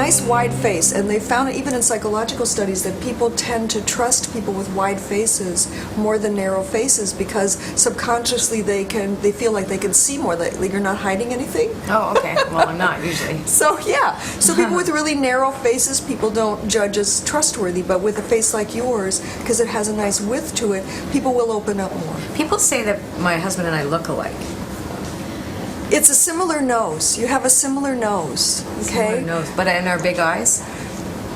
nice wide face, and they found even in psychological studies that people tend to trust people with wide faces more than narrow faces because subconsciously they feel like they can see more, that you're not hiding anything. Oh, okay. Well, I'm not usually. So yeah, so people with really narrow faces, people don't judge as trustworthy, but with a face like yours, because it has a nice width to it, people will open up more. People say that my husband and I look alike. It's a similar nose. You have a similar nose, okay? Similar nose, but in our big eyes.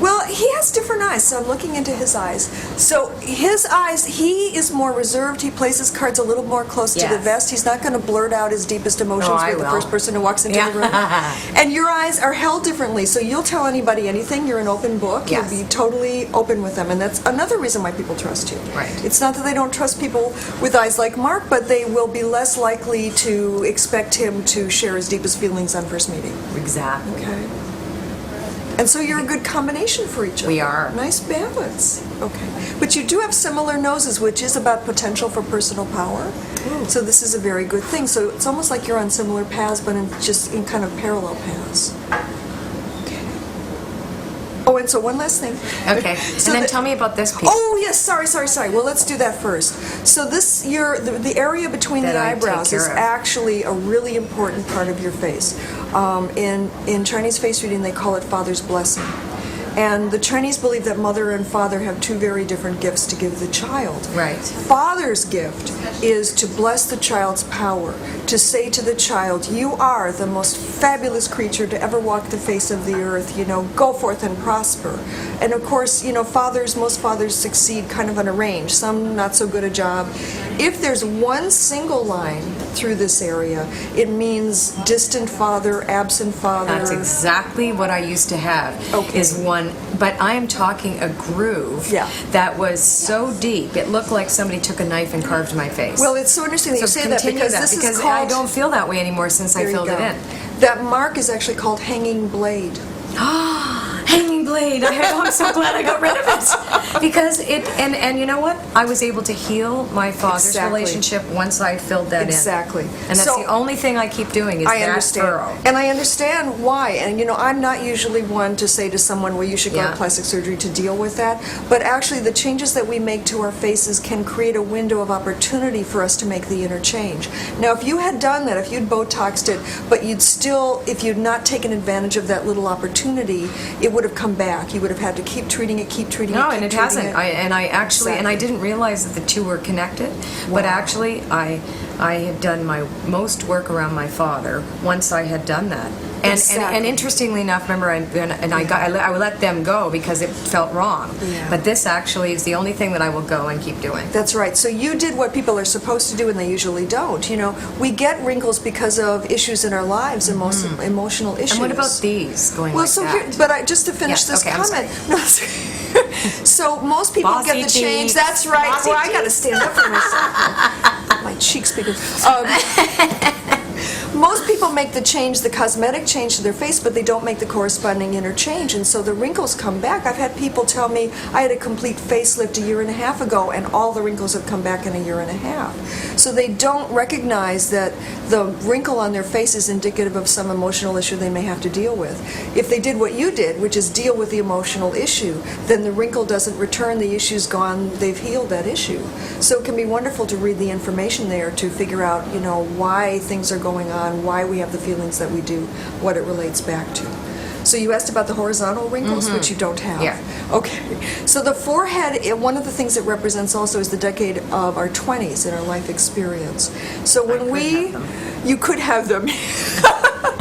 Well, he has different eyes, so I'm looking into his eyes. So his eyes, he is more reserved. He plays his cards a little more close to the vest. He's not going to blurt out his deepest emotions with the first person who walks into the room. And your eyes are held differently, so you'll tell anybody anything. You're an open book. Yes. You'll be totally open with them, and that's another reason why people trust you. Right. It's not that they don't trust people with eyes like Mark, but they will be less likely to expect him to share his deepest feelings on first meeting. Exactly. Okay. And so you're a good combination for each other. We are. Nice balance. Okay. But you do have similar noses, which is about potential for personal power. Ooh. So this is a very good thing. So it's almost like you're on similar paths, but just in kind of parallel paths. Okay. Oh, and so one last thing. Okay. So and then tell me about this piece. Oh, yes. Sorry. Well, let's do that first. So this, the area between the eyebrows is actually a really important part of your face. In Chinese face reading, they call it Father's blessing. And the Chinese believe that mother and father have two very different gifts to give the child. Right. Father's gift is to bless the child's power, to say to the child, you are the most fabulous creature to ever walk the face of the earth, go forth and prosper. And of course, most fathers succeed kind of on a range, some not so good a job. If there's one single line through this area, it means distant father, absent father. That's exactly what I used to have, is one, but I am talking a groove that was so deep, it looked like somebody took a knife and carved my face. Well, it's so interesting that you say that because this is called... I don't feel that way anymore since I filled it in. That mark is actually called hanging blade. Hanging blade. I'm so glad I got rid of it. Because and you know what? I was able to heal my father's relationship once I filled that in. Exactly. And that's the only thing I keep doing is that furrow. And I understand why. And I'm not usually one to say to someone, well, you should go to plastic surgery to deal with that. But actually, the changes that we make to our faces can create a window of opportunity for us to make the inner change. Now, if you had done that, if you'd Botoxed it, but if you'd not taken advantage of that little opportunity, it would have come back. You would have had to keep treating it. No, and it hasn't. And I didn't realize that the two were connected. Wow. But actually, I had done my most work around my father once I had done that. And interestingly enough, remember, I let them go because it felt wrong. Yeah. But this actually is the only thing that I will go and keep doing. That's right. So you did what people are supposed to do, and they usually don't. We get wrinkles because of issues in our lives, emotional issues. And what about these going well, like so that? Here, but just to finish this comment. So most people get the change. That's right. Well, I got to stand up for myself. My cheeks bigger. Most people make the change, the cosmetic change to their face, but they don't make the corresponding inner change, and so the wrinkles come back. I've had people tell me I had a complete facelift a year and a half ago, and all the wrinkles have come back in a year and a half. So they don't recognize that the wrinkle on their face is indicative of some emotional issue they may have to deal with. If they did what you did, which is deal with the emotional issue, then the wrinkle doesn't return, the issue's gone, they've healed that issue. So it can be wonderful to read the information there to figure out, why things are going on, why we have the feelings that we do, what it relates back to. So you asked about the horizontal wrinkles, which you don't have. Yeah. Okay. So the forehead, one of the things it represents also is the decade of our 20s in our life experience. So you could have them.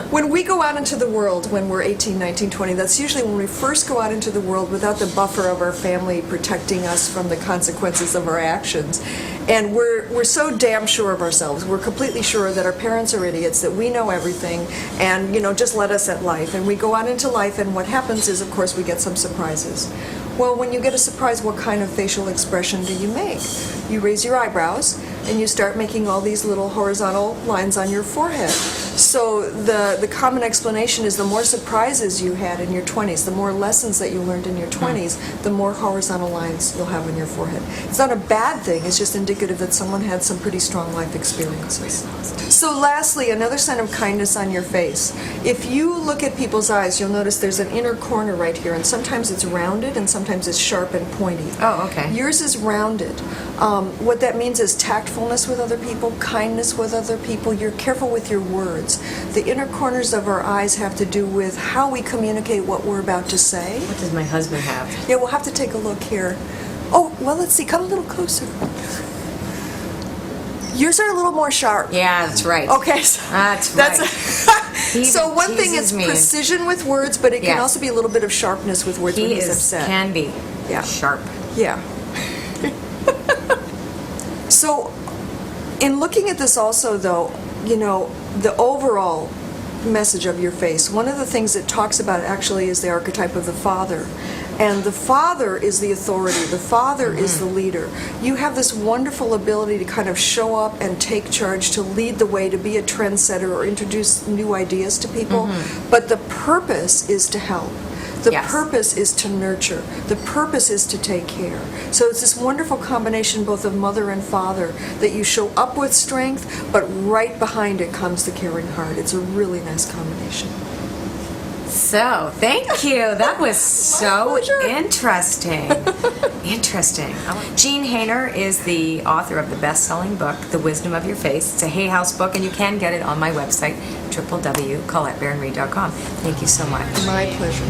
When we go out into the world when we're 18, 19, 20, that's usually when we first go out into the world without the buffer of our family protecting us from the consequences of our actions. And we're so damn sure of ourselves. We're completely sure that our parents are idiots, that we know everything, and, just let us at life. And we go out into life, and what happens is, of course, we get some surprises. Well, when you get a surprise, what kind of facial expression do you make? You raise your eyebrows. and you start making all these little horizontal lines on your forehead. So the common explanation is the more surprises you had in your 20s, the more lessons that you learned in your 20s, the more horizontal lines you'll have on your forehead. It's not a bad thing, it's just indicative that someone had some pretty strong life experiences. So lastly, another sign of kindness on your face. If you look at people's eyes, you'll notice there's an inner corner right here, and sometimes it's rounded and sometimes it's sharp and pointy. Oh, okay. Yours is rounded. What that means is tactfulness with other people, kindness with other people. You're careful with your words. The inner corners of our eyes have to do with how we communicate what we're about to say. What does my husband have? Yeah, we'll have to take a look here. Oh, well, let's see. Come a little closer. Yours are a little more sharp. Yeah, that's right. Okay. So that's right. So one thing is precision with words, but it can also be a little bit of sharpness with words when he's upset. Can be sharp. Yeah. So in looking at this also, though, you know, the overall message of your face, one of the things it talks about actually is the archetype of the father. And the father is the authority. The father is the leader. You have this wonderful ability to kind of show up and take charge, to lead the way, to be a trendsetter or introduce new ideas to people. But the purpose is to help. The purpose is to nurture. The purpose is to take care. So it's this wonderful combination both of mother and father, that you show up with strength, but right behind it comes the caring heart. It's a really nice combination. So, thank you. That was so interesting. Interesting. Jean Hainer is the author of the best-selling book, The Wisdom of Your Face. It's a Hay House book, and you can get it on my website, www.ColletteBaron-Reid.com. Thank you so much. My pleasure.